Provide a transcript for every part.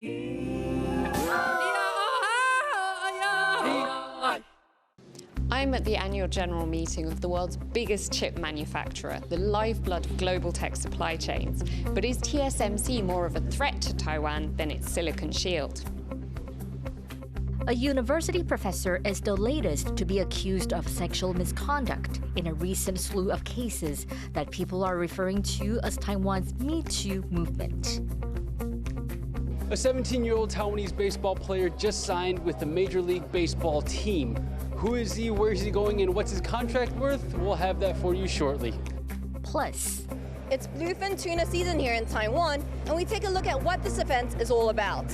I'm at the annual general meeting of the world's biggest chip manufacturer, the lifeblood of global tech supply chains. But is TSMC more of a threat to Taiwan than its silicon shield? A university professor is the latest to be accused of sexual misconduct in a recent slew of cases that people are referring to as Taiwan's Me Too movement. A 17-year-old Taiwanese baseball player just signed with the Major League Baseball team. Who is he, where is he going, and what's his contract worth? We'll have that for you shortly. Plus, it's Bluefin tuna season here in Taiwan, and we take a look at what this event is all about.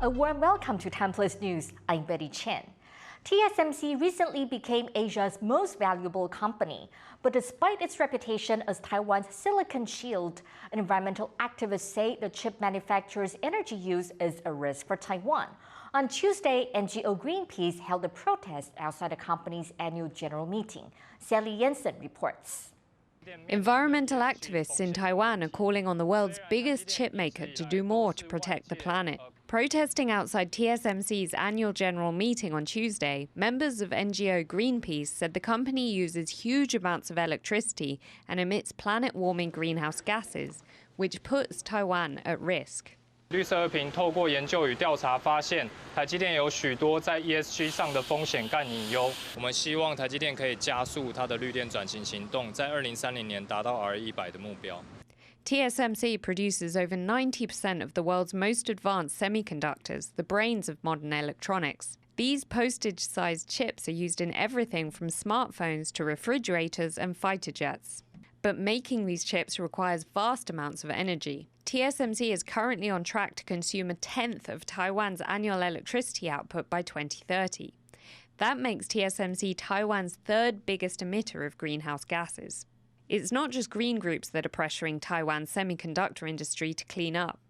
a warm welcome to TaiwanPlus News. I'm Betty Chen. TSMC recently became Asia's most valuable company, but despite its reputation as Taiwan's silicon shield, environmental activists say the chip manufacturer's energy use is a risk for Taiwan. On Tuesday, NGO Greenpeace held a protest outside the company's annual general meeting. Sally Jensen reports. Environmental activists in Taiwan are calling on the world's biggest chip maker to do more to protect the planet. Protesting outside TSMC's annual general meeting on Tuesday, members of NGO Greenpeace said the company uses huge amounts of electricity and emits planet-warming greenhouse gases, which puts Taiwan at risk. 绿色和平透过研究与调查发现，台积电有许多在 ESG 上的风险和隐忧。我们希望台积电可以加速它的绿电转型行动，在2030年达到 RE100 的目标。 TSMC produces over 90% of the world's most advanced semiconductors, the brains of modern electronics. These postage-sized chips are used in everything from smartphones to refrigerators and fighter jets. But making these chips requires vast amounts of energy. TSMC is currently on track to consume a tenth of Taiwan's annual electricity output by 2030. That makes TSMC Taiwan's third biggest emitter of greenhouse gases. It's not just green groups that are pressuring Taiwan's semiconductor industry to clean up.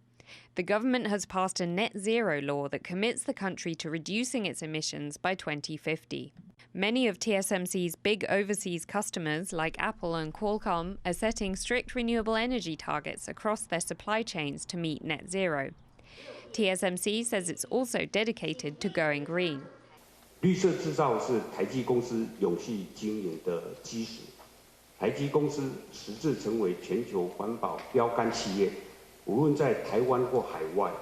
The government has passed a net zero law that commits the country to reducing its emissions by 2050. Many of TSMC's big overseas customers, like Apple and Qualcomm, are setting strict renewable energy targets across their supply chains to meet net zero. TSMC says it's also dedicated to going green. 绿色制造是台积公司永续经营的基石。台积公司实质成为全球环保标杆企业，无论在台湾或海外。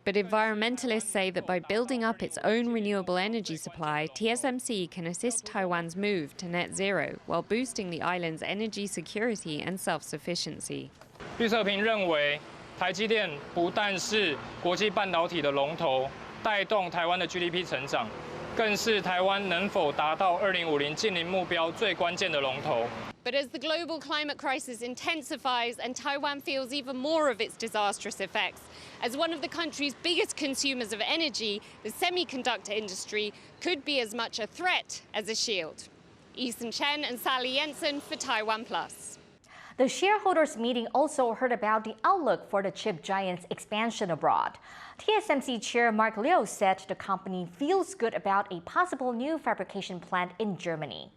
But environmentalists say that by building up its own renewable energy supply, TSMC can assist Taiwan's move to net zero while boosting the island's energy security and self-sufficiency. 绿色和平认为，台积电不但是国际半导体的龙头，带动台湾的 GDP 成长，更是台湾能否达到2050净零目标最关键的龙头。 But as the global climate crisis intensifies and Taiwan feels even more of its disastrous effects, as one of the country's biggest consumers of energy, the semiconductor industry could be as much a threat as a shield. Lin Sheng-en and Sally Jensen for TaiwanPlus. The shareholders meeting also heard about the outlook for the chip giant's expansion abroad. TSMC chair Mark Liu said the company feels good about a possible new fabrication plant in Germany.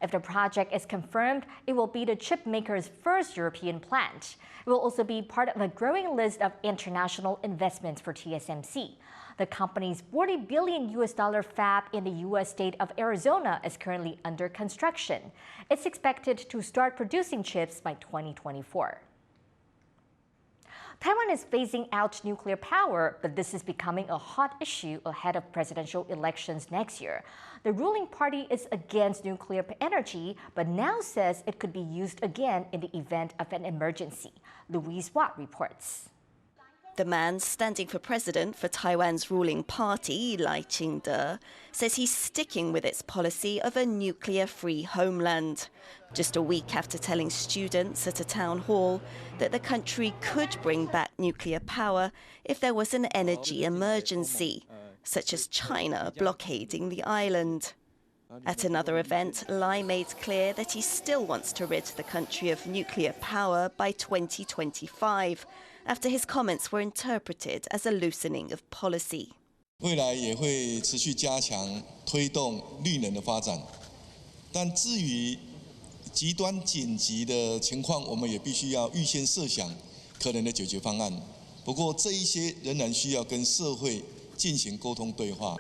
If the project is confirmed, it will be the chip maker's first European plant. It will also be part of a growing list of international investments for TSMC. The company's $40 billion fab in the U.S. state of Arizona is currently under construction. It's expected to start producing chips by 2024. Taiwan is phasing out nuclear power, but this is becoming a hot issue ahead of presidential elections next year. The ruling party is against nuclear energy, but now says it could be used again in the event of an emergency. Louise Watt reports. The man standing for president for Taiwan's ruling party, Lin Sheng-en, says he's sticking with its policy of a nuclear-free homeland, just a week after telling students at a town hall that the country could bring back nuclear power if there was an energy emergency, such as China blockading the island. At another event, Lai made clear that he still wants to rid the country of nuclear power by 2025, after his comments were interpreted as a loosening of policy. 未来也会持续加强推动绿能的发展，但至于极端紧急的情况，我们也必须要预先设想可能的解决方案。不过这一些仍然需要跟社会进行沟通对话。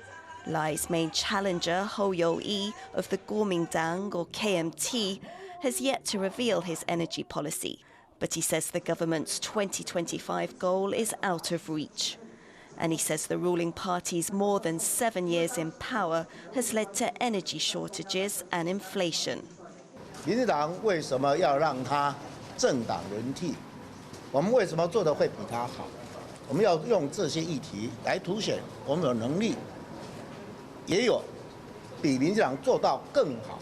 Lai's main challenger, Ho Yo-i of the Kuomintang or KMT, has yet to reveal his energy policy, but he says the government's 2025 goal is out of reach. And he says the ruling party's more than 7 years in power has led to energy shortages and inflation. 民进党为什么要让他政党轮替？我们为什么做得会比他好？我们要用这些议题来凸显我们有能力，也有比民进党做到更好。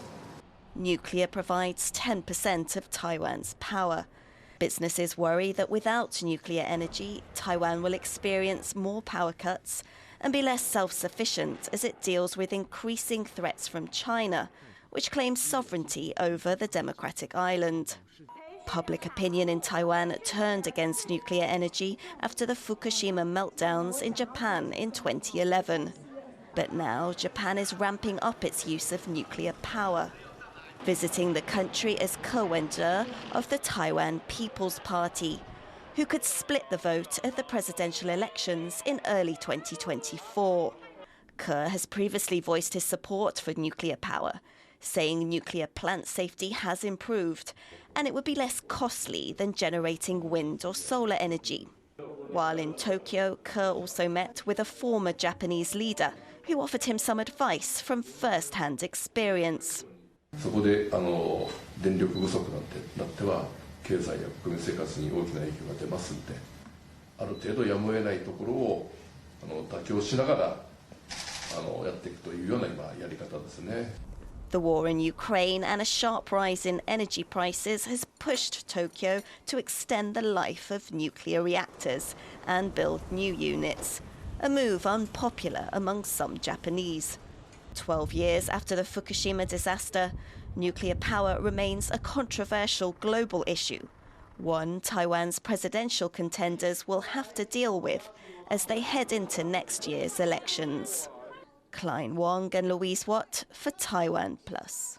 Nuclear provides 10% of Taiwan's power. Businesses worry that without nuclear energy, Taiwan will experience more power cuts and be less self-sufficient as it deals with increasing threats from China, which claims sovereignty over the democratic island. Public opinion in Taiwan turned against nuclear energy after the Fukushima meltdowns in Japan in 2011. But now Japan is ramping up its use of nuclear power. Visiting the country is Ke Wen-je of the Taiwan People's Party, who could split the vote at the presidential elections in early 2024. Ke has previously voiced his support for nuclear power, saying nuclear plant safety has improved and it would be less costly than generating wind or solar energy. While in Tokyo, Ke also met with a former Japanese leader who offered him some advice from first-hand experience. そこで電力不足なんてなっては経済や国民生活に大きな影響が出ますので、ある程度やむを得ないところを妥協しながらやっていくというような今やり方ですね。The war in Ukraine and a sharp rise in energy prices has pushed Tokyo to extend the life of nuclear reactors and build new units, a move unpopular among some Japanese. 12 years after the Fukushima disaster, nuclear power remains a controversial global issue, one Taiwan's presidential contenders will have to deal with as they head into next year's elections. Klein Wong and Louise Watt for TaiwanPlus.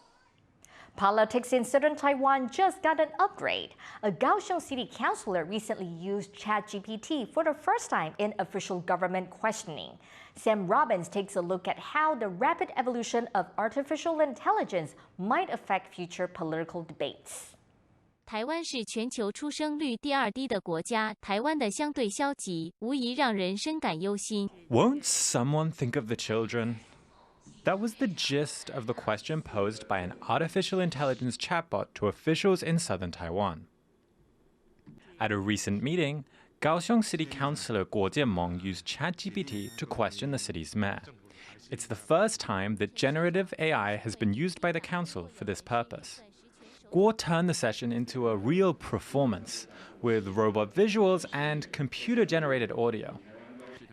Politics in southern Taiwan just got an upgrade. A Kaohsiung city councilor recently used ChatGPT for the first time in official government questioning. Sam Robbins takes a look at how the rapid evolution of artificial intelligence might affect future political debates. 台湾是全球出生率第2低的国家，台湾的相对消极，无疑让人深感忧心。 Won't someone think of the children? That was the gist of the question posed by an artificial intelligence chatbot to officials in southern Taiwan. At a recent meeting, Kaohsiung City Councilor Guo Jianmeng used ChatGPT to question the city's mayor. It's the first time that generative AI has been used by the council for this purpose. Guo turned the session into a real performance with robot visuals and computer-generated audio.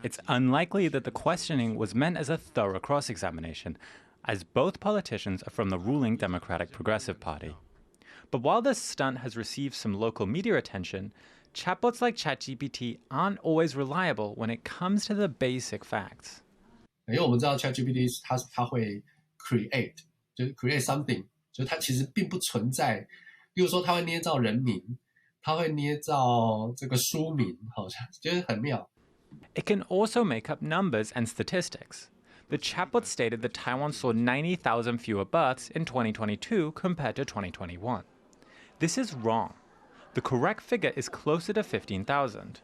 It's unlikely that the questioning was meant as a thorough cross-examination, as both politicians are from the ruling Democratic Progressive Party. But while this stunt has received some local media attention, chatbots like ChatGPT aren't always reliable when it comes to the basic facts. 因为我们知道 ChatGPT 它会 create 就是 create something 就是它其实并不存在，例如说它会捏造人名，它会捏造这个书名，好像就是很妙。 It can also make up numbers and statistics. The chatbot stated that Taiwan saw 90,000 fewer births in 2022 compared to 2021. This is wrong. The correct figure is closer to 15,000.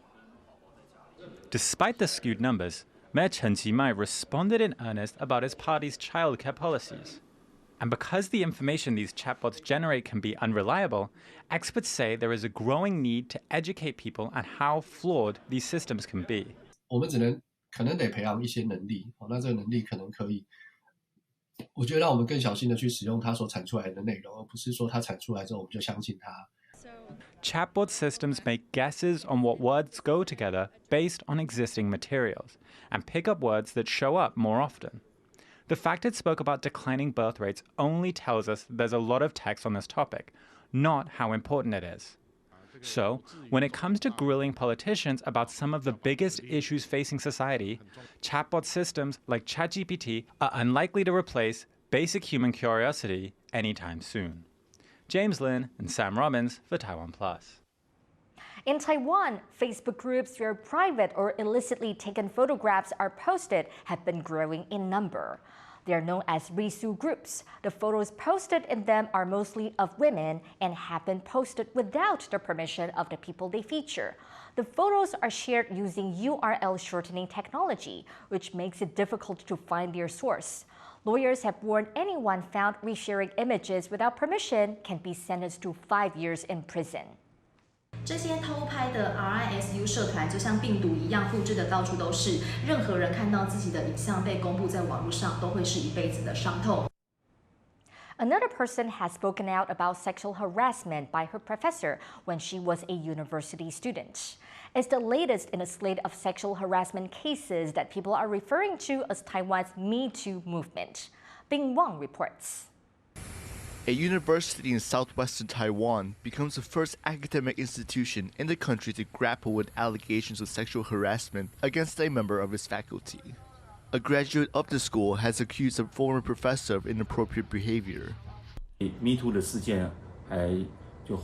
Despite the skewed numbers, Mayor Chen Chi-mai responded in earnest about his party's childcare policies. And because the information these chatbots generate can be unreliable, experts say there is a growing need to educate people on how flawed these systems can be. 我们可能得培养一些能力，那这个能力可能可以，我觉得让我们更小心的去使用它所产出来的内容，而不是说它产出来之后我们就相信它。 Chatbot systems make guesses on what words go together based on existing materials, and pick up words that show up more often. The fact it spoke about declining birth rates only tells us that there's a lot of text on this topic, not how important it is. So, when it comes to grilling politicians about some of the biggest issues facing society, chatbot systems like ChatGPT are unlikely to replace basic human curiosity anytime soon. James Lin and Sam Robbins for TaiwanPlus. In Taiwan, Facebook groups where private or illicitly taken photographs are posted have been growing in number. They are known as risu groups. The photos posted in them are mostly of women and have been posted without the permission of the people they feature. The photos are shared using URL shortening technology, which makes it difficult to find their source. Lawyers have warned anyone found resharing images without permission can be sentenced to 5 years in prison. 这些偷拍的 RISU 社团就像病毒一样复制的到处都是，任何人看到自己的影像被公布在网络上，都会是一辈子的伤痛。 Another person has spoken out about sexual harassment by her professor when she was a university student. It's the latest in a slate of sexual harassment cases that people are referring to as Taiwan's Me Too movement. Bing Wang reports. A university in southwestern Taiwan becomes the first academic institution in the country to grapple with allegations of sexual harassment against a member of its faculty. A graduate of the school has accused a former professor of inappropriate behavior. Me Too 的事件还就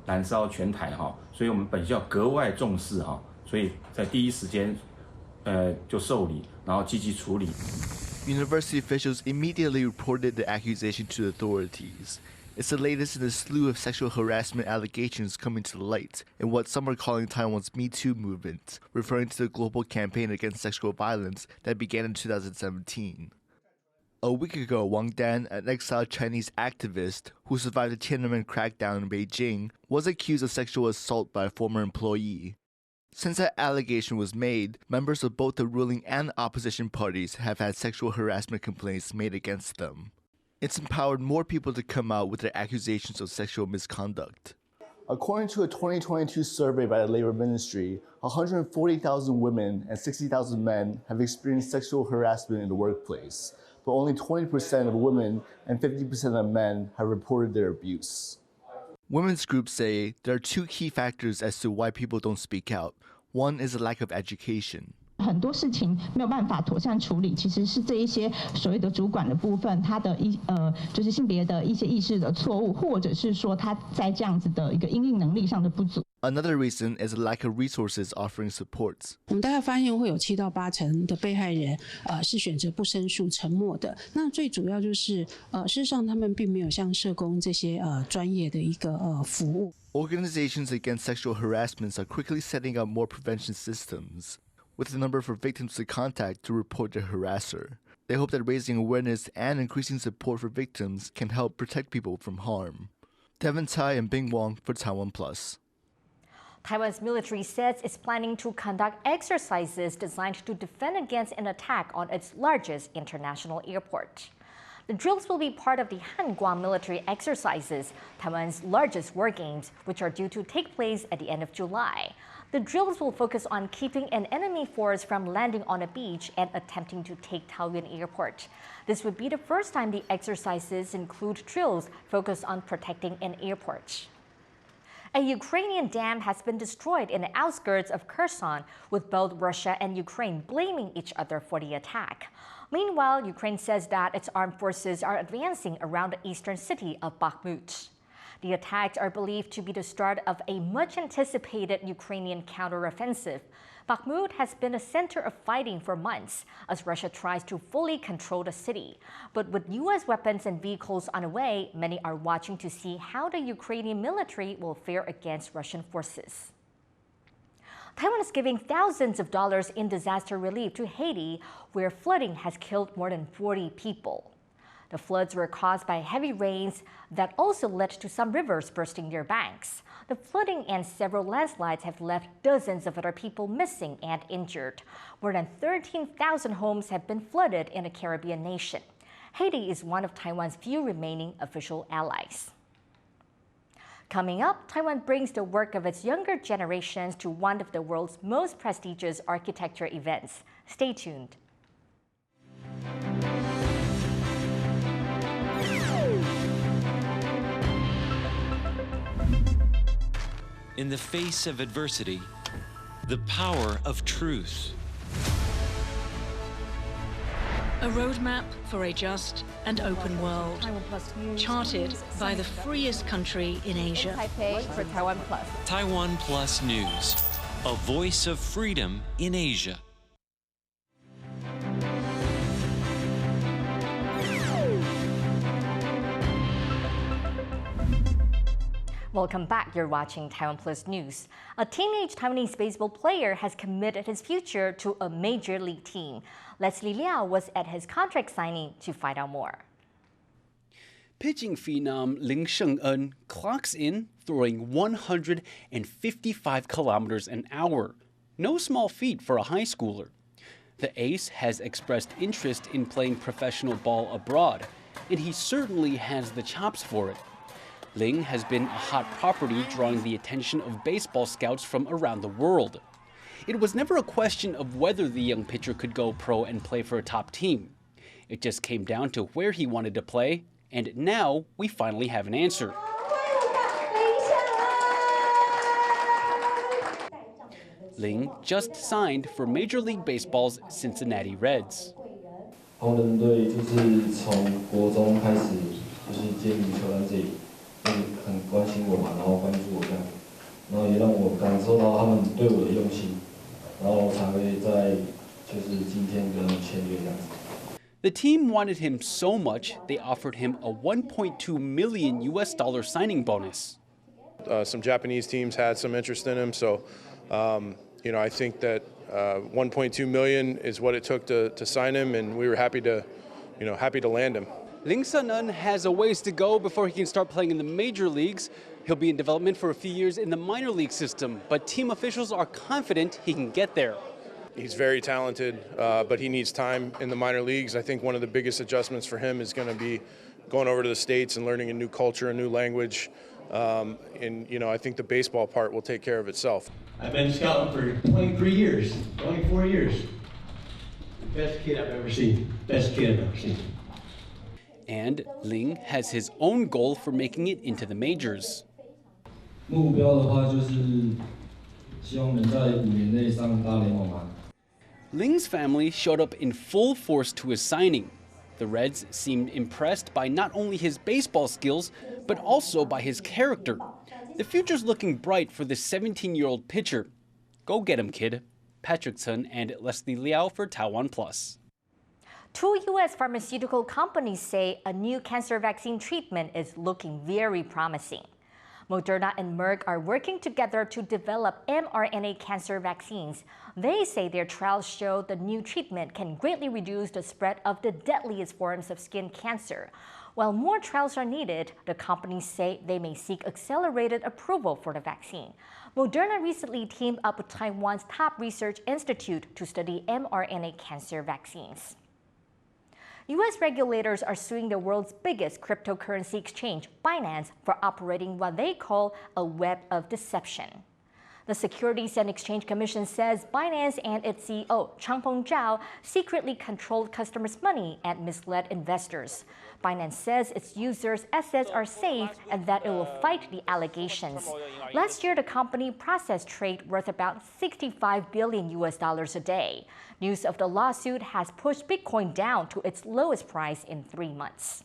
燃烧全台哈，所以我们本校格外重视哈，所以在第一时间就受理，然后积极处理。 University officials immediately reported the accusation to the authorities. It's the latest in a slew of sexual harassment allegations coming to light in what some are calling Taiwan's Me Too movement, referring to the global campaign against sexual violence that began in 2017. A week ago, Wang Dan, an exiled Chinese activist who survived the Tiananmen crackdown in Beijing, was accused of sexual assault by a former employee. Since that allegation was made, members of both the ruling and opposition parties have had sexual harassment complaints made against them. It's empowered more people to come out with their accusations of sexual misconduct. According to a 2022 survey by the Labor Ministry, 140,000 women and 60,000 men have experienced sexual harassment in the workplace, but only 20% of women and 50% of men have reported their abuse. Women's groups say there are two key factors as to why people don't speak out. One is a lack of education. 很多事情没有办法妥善处理，其实是这一些所谓的主管的部分，他的就是性别的一些意识的错误，或者是说他在这样子的一个因应能力上的不足。 Another reason is a lack of resources offering supports. 我们大概发现会有7到8成的被害人是选择不申诉、沉默的。那最主要就是事实上他们并没有像社工这些专业的一个服务。 Organizations against sexual harassments are quickly setting up more prevention systems, with the number for victims to contact to report their harasser. They hope that raising awareness and increasing support for victims can help protect people from harm. Devin Tai and Bing Wang for TaiwanPlus. Taiwan's military says it's planning to conduct exercises designed to defend against an attack on its largest international airport. The drills will be part of the Hanguang military exercises, Taiwan's largest war games, which are due to take place at the end of July. The drills will focus on keeping an enemy force from landing on a beach and attempting to take Taoyuan Airport. This would be the first time the exercises include drills focused on protecting an airport. A Ukrainian dam has been destroyed in the outskirts of Kherson, with both Russia and Ukraine blaming each other for the attack. Meanwhile, Ukraine says that its armed forces are advancing around the eastern city of Bakhmut. The attacks are believed to be the start of a much-anticipated Ukrainian counteroffensive. Bakhmut has been a center of fighting for months as Russia tries to fully control the city. But with U.S. weapons and vehicles on the way, many are watching to see how the Ukrainian military will fare against Russian forces. Taiwan is giving thousands of dollars in disaster relief to Haiti, where flooding has killed more than 40 people. The floods were caused by heavy rains that also led to some rivers bursting their banks. The flooding and several landslides have left dozens of other people missing and injured. More than 13,000 homes have been flooded in the Caribbean nation. Haiti is one of Taiwan's few remaining official allies. Coming up, Taiwan brings the work of its younger generations to one of the world's most prestigious architecture events. Stay tuned. In the face of adversity, the power of truth. A roadmap for a just and open world, charted by the freest country in Asia. Taipei for TaiwanPlus. TaiwanPlus News, a voice of freedom in Asia. Welcome back. You're watching TaiwanPlus News. A teenage Taiwanese baseball player has committed his future to a major league team. Leslie Liao was at his contract signing to find out more. Pitching phenom Lin Sheng-en clocks in throwing 155 kilometers an hour. No small feat for a high schooler. The ace has expressed interest in playing professional ball abroad, and he certainly has the chops for it. Ling has been a hot property, drawing the attention of baseball scouts from around the world. It was never a question of whether the young pitcher could go pro and play for a top team. It just came down to where he wanted to play, and now we finally have an answer. Ling just signed for Major League Baseball's Cincinnati Reds. 红人队就是从国中开始就是建立球团这里。 很关心我嘛，然后关注我这样，然后也让我感受到他们对我的用心，然后才会在就是今天跟他们签约这样子。The team wanted him so much they offered him a $1.2 million signing bonus. Some Japanese teams had some interest in him, so you know I think that 1.2 million is what it took to sign him, and we were happy to land him. Lin Sheng-en has a ways to go before he can start playing in the major leagues. He'll be in development for a few years in the minor league system, but team officials are confident he can get there. He's very talented, but he needs time in the minor leagues. I think one of the biggest adjustments for him is going to be going over to the States and learning a new culture, a new language. And, you know, I think the baseball part will take care of itself. I've been scouting for 23 years, 24 years. The best kid I've ever seen. Best kid I've ever seen. And Ling has his own goal for making it into the majors. 目标的话就是希望能在5年内上大联盟嘛。 Ling's family showed up in full force to his signing. The Reds seemed impressed by not only his baseball skills, but also by his character. The future's looking bright for the 17-year-old pitcher. Go get him, kid. Patrick Sun and Leslie Liao for TaiwanPlus. 2 U.S. pharmaceutical companies say a new cancer vaccine treatment is looking very promising. Moderna and Merck are working together to develop mRNA cancer vaccines. They say their trials show the new treatment can greatly reduce the spread of the deadliest forms of skin cancer. While more trials are needed, the companies say they may seek accelerated approval for the vaccine. Moderna recently teamed up with Taiwan's top research institute to study mRNA cancer vaccines. U.S. regulators are suing the world's biggest cryptocurrency exchange, Binance, for operating what they call a web of deception. The Securities and Exchange Commission says Binance and its CEO, Changpeng Zhao, secretly controlled customers' money and misled investors. Binance says its users' assets are safe and that it will fight the allegations. Last year, the company processed trade worth about $65 billion a day. News of the lawsuit has pushed Bitcoin down to its lowest price in 3 months.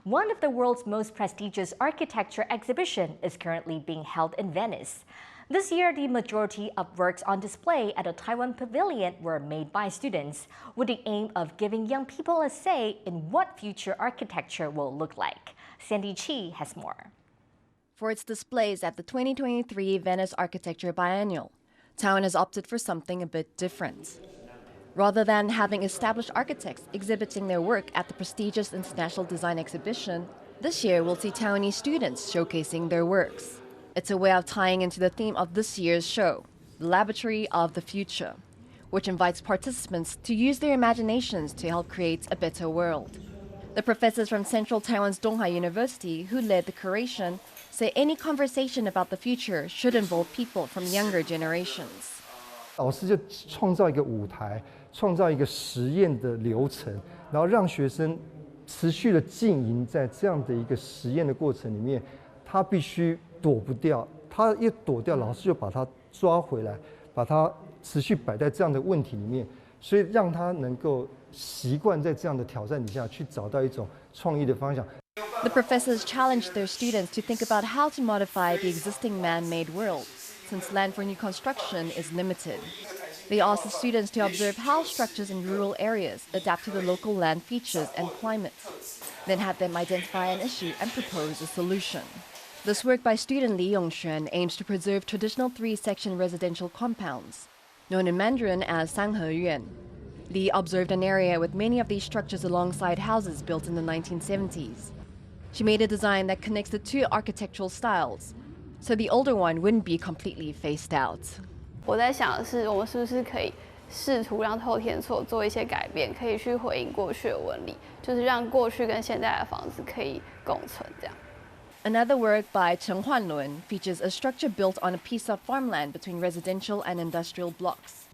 One of the world's most prestigious architecture exhibition is currently being held in Venice. This year, the majority of works on display at the Taiwan Pavilion were made by students, with the aim of giving young people a say in what future architecture will look like. Sandy Chi has more. For its displays at the 2023 Venice Architecture Biennial, Taiwan has opted for something a bit different. Rather than having established architects exhibiting their work at the prestigious International Design Exhibition, this year we'll see Taiwanese students showcasing their works. It's a way of tying into the theme of this year's show, the Laboratory of the Future, which invites participants to use their imaginations to help create a better world. The professors from Central Taiwan's Donghai University who led the curation say any conversation about the future should involve people from younger generations. 老师就创造一个舞台，创造一个实验的流程，然后让学生持续的浸淫在这样的一个实验的过程里面，他必须躲不掉，他一躲掉，老师就把他抓回来，把他持续摆在这样的问题里面，所以让他能够习惯在这样的挑战底下去找到一种创意的方向。The professors challenged their students to think about how to modify the existing man-made world, since land for new construction is limited. They asked the students to observe how structures in rural areas adapt to the local land features and climate, then had them identify an issue and propose a solution. This work by student Lin Sheng-en aims to preserve traditional three-section residential compounds, known in Mandarin as Sanheyuan. Li observed an area with many of these structures alongside houses built in the 1970s. She made a design that connects the two architectural styles, so the older one wouldn't be completely phased out. 我在想的是，我们是不是可以试图让透天厝做一些改变，可以去回应过去的纹理，就是让过去跟现在的房子可以共存这样。 Another work by Chen Huanlun features a structure built on a piece of farmland between residential and industrial blocks.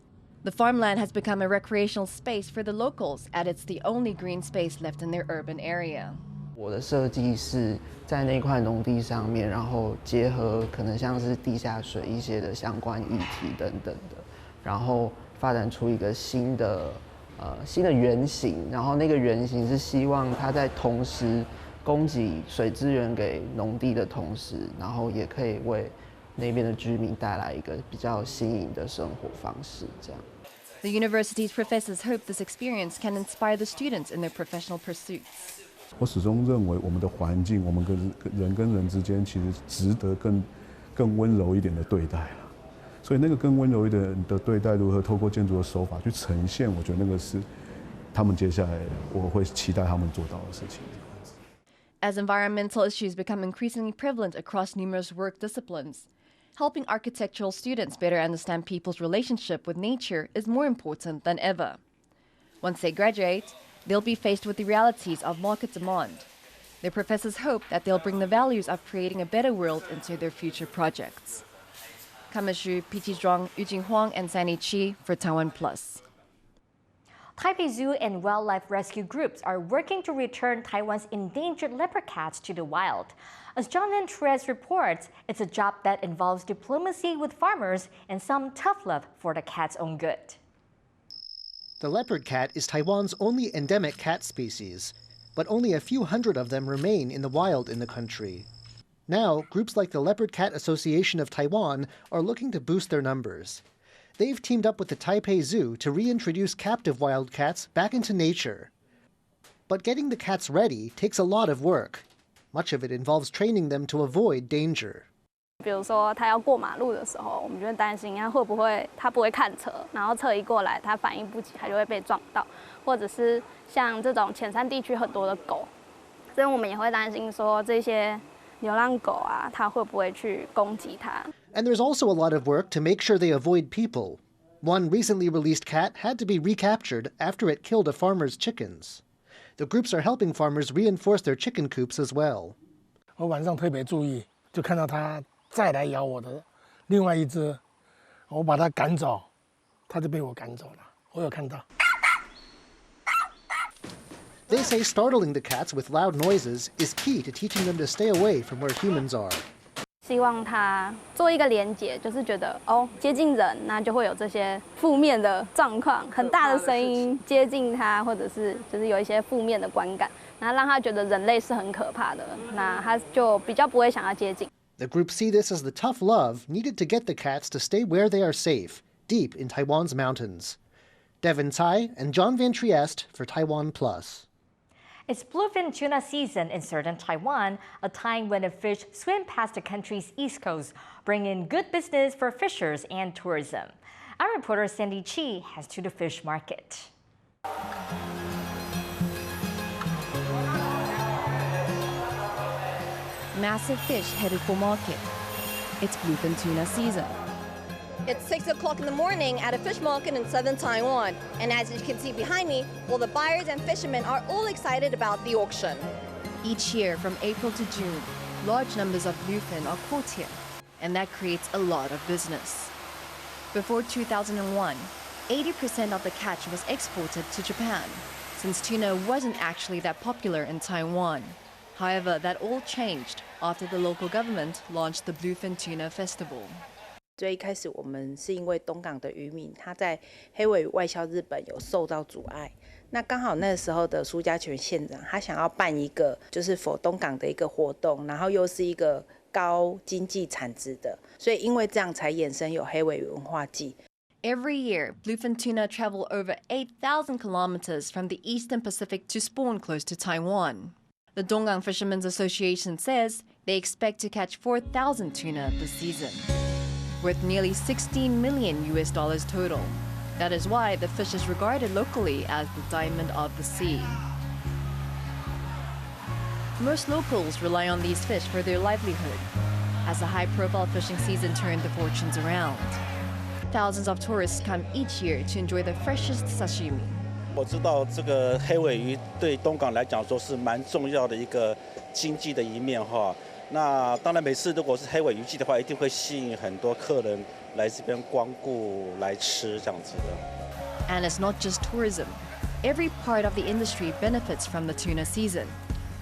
The farmland has become a recreational space for the locals, as it's the only green space left in their urban area. 我的设计是在那块农地上面，然后结合可能像是地下水一些的相关议题等等的，然后发展出一个新的原型，然后那个原型是希望它在同时供给水资源给农地的同时，然后也可以为那边的居民带来一个比较新颖的生活方式，这样。 The university's professors hope this experience can inspire the students in their professional pursuits. 我始终认为，我们的环境，我们跟人之间，其实值得更温柔一点的对待了。所以，那个更温柔一点的对待，如何透过建筑的手法去呈现，我觉得那个是他们接下来我会期待他们做到的事情。 As environmental issues become increasingly prevalent across numerous work disciplines, helping architectural students better understand people's relationship with nature is more important than ever. Once they graduate, they'll be faced with the realities of market demand. Their professors hope that they'll bring the values of creating a better world into their future projects. Kaohsiung, PT Zhuang, Yujing Huang, and Sandy Chi for TaiwanPlus. Taipei Zoo and wildlife rescue groups are working to return Taiwan's endangered leopard cats to the wild. As John Ventres reports, it's a job that involves diplomacy with farmers and some tough love for the cat's own good. The leopard cat is Taiwan's only endemic cat species, but only a few hundred of them remain in the wild in the country. Now, groups like the Leopard Cat Association of Taiwan are looking to boost their numbers. They've teamed up with the Taipei Zoo to reintroduce captive wild cats back into nature. But getting the cats ready takes a lot of work. Much of it involves training them to avoid danger. 比如说，他要过马路的时候，我们就会担心他会不会不会看车，然后车一过来，他反应不及，他就会被撞到，或者是像这种浅山地区很多的狗，所以我们也会担心说这些流浪狗啊，它会不会去攻击它。 And there's also a lot of work to make sure they avoid people. One recently released cat had to be recaptured after it killed a farmer's chickens. The groups are helping farmers reinforce their chicken coops as well. 我晚上特别注意，就看到它再来咬我的另外一只，我把它赶走，它就被我赶走了。我有看到。 They say startling the cats with loud noises is key to teaching them to stay away from where humans are. 希望他做一个连结，就是觉得接近人，那就会有这些负面的状况，很大的声音接近他，或者是就是有一些负面的观感，然后让他觉得人类是很可怕的，那他就比较不会想要接近。 The group see this as the tough love needed to get the cats to stay where they are safe, deep in Taiwan's mountains. Devin Tsai and John Van Trieste for TaiwanPlus. It's bluefin tuna season in southern Taiwan, a time when the fish swim past the country's east coast, bringing good business for fishers and tourism. Our reporter Sandy Chi has to the fish market. Massive fish headed for market. It's bluefin tuna season. It's 6 o'clock in the morning at a fish market in southern Taiwan. And as you can see behind me, well, the buyers and fishermen are all excited about the auction. Each year, from April to June, large numbers of bluefin are caught here, and that creates a lot of business. Before 2001, 80% of the catch was exported to Japan, since tuna wasn't actually that popular in Taiwan. However, that all changed after the local government launched the Bluefin Tuna Festival. 最一开始我们是因为东港的渔民他在黑鮪鱼外销日本有受到阻碍，那刚好那时候的苏家全县长他想要办一个就是否东港的一个活动，然后又是一个高经济产值的，所以因为这样才衍生有黑鮪鱼文化季。Every year, bluefin tuna travel over 8,000 kilometers from the eastern Pacific to spawn close to Taiwan. The Donggang Fishermen's Association says they expect to catch 4,000 tuna this season, worth nearly $16 million total. That is why the fish is regarded locally as the diamond of the sea. Most locals rely on these fish for their livelihood. As the high-profile fishing season turned the fortunes around, thousands of tourists come each year to enjoy the freshest sashimi. 我知道这个黑鮪鱼对东港来讲说是蛮重要的一个经济的一面哈。那当然每次如果是黑鮪鱼季的话，一定会吸引很多客人来这边光顾来吃这样子的。And it's not just tourism. Every part of the industry benefits from the tuna season,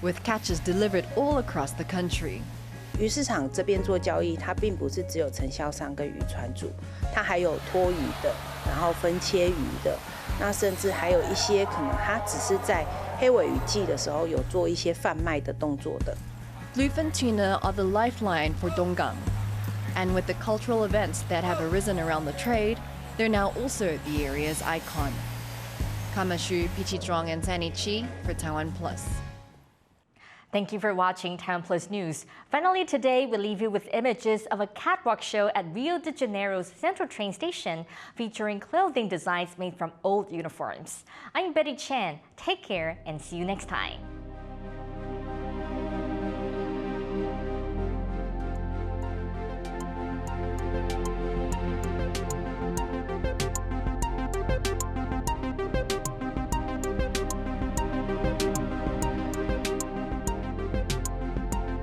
with catches delivered all across the country. 鱼市场这边做交易，它并不是只有承销商跟渔船主，它还有脱鱼的，然后分切鱼的，那甚至还有一些可能它只是在黑鮪鱼季的时候有做一些贩卖的动作的。Bluefin tuna are the lifeline for Donggang, and with the cultural events that have arisen around the trade, they're now also the area's icon. Kamashu, Pichitrong, and Sanichi for TaiwanPlus. Thank you for watching TaiwanPlus News. Finally today, we leave you with images of a catwalk show at Rio de Janeiro's Central Train Station featuring clothing designs made from old uniforms. I'm Betty Chan. Take care and see you next time.